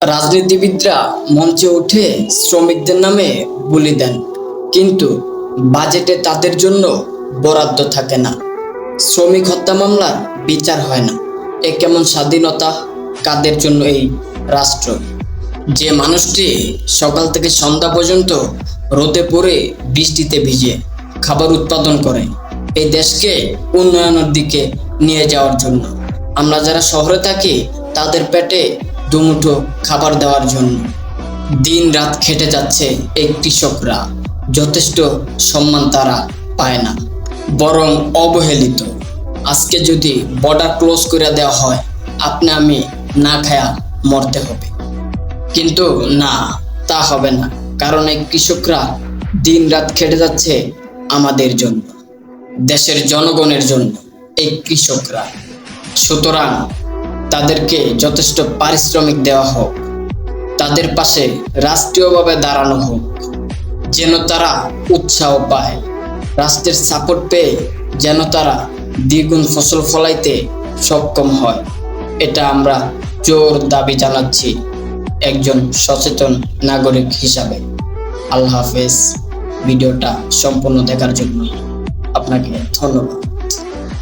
রাজনীতিবিদরা মঞ্চে উঠে শ্রমিকদের নামে বলি দেন, কিন্তু বাজেটে তাদের জন্য বরাদ্দ থাকে না। শ্রমিক হত্যা মামলার বিচার হয় না। এ কেমন স্বাধীনতা? কাদের জন্য এই রাষ্ট্র? যে মানুষটি সকাল থেকে সন্ধ্যা পর্যন্ত রোদে পড়ে বৃষ্টিতে ভিজে খাবার উৎপাদন করে এই দেশকে উন্নয়নের দিকে নিয়ে যাওয়ার জন্য। আমরা যারা শহরে থাকি তাদের পেটে দুমুঠো খাবার দেওয়ার জন্য দিন রাত খেটে যাচ্ছে এই কৃষকরা। যথেষ্ট সম্মান তারা পায় না, বরং অবহেলিত। আজকে যদি বর্ডার ক্লোজ করে দেওয়া হয়, আপনি আমি না খায়া মরতে হবে। কিন্তু না, তা হবে না, কারণ এই কৃষকরা দিন রাত খেটে যাচ্ছে আমাদের জন্য, দেশের জনগণের জন্য এই কৃষকরা। সুতরাং তাদেরকে যথেষ্ট পারিশ্রমিক দেওয়া হোক, তাদের পাশে রাষ্ট্রীয়ভাবে দাঁড়ানো হোক, যেন তারা উৎসাহ পায়। রাষ্ট্রের সাপোর্ট পেয়ে যেন তারা দ্বিগুণ ফসল ফলাইতে সক্ষম হয়। এটা আমরা জোর দাবি জানাচ্ছি একজন সচেতন নাগরিক হিসাবে। আল্লাহ হাফেজ। ভিডিওটা সম্পূর্ণ দেখার জন্য আপনাকে ধন্যবাদ।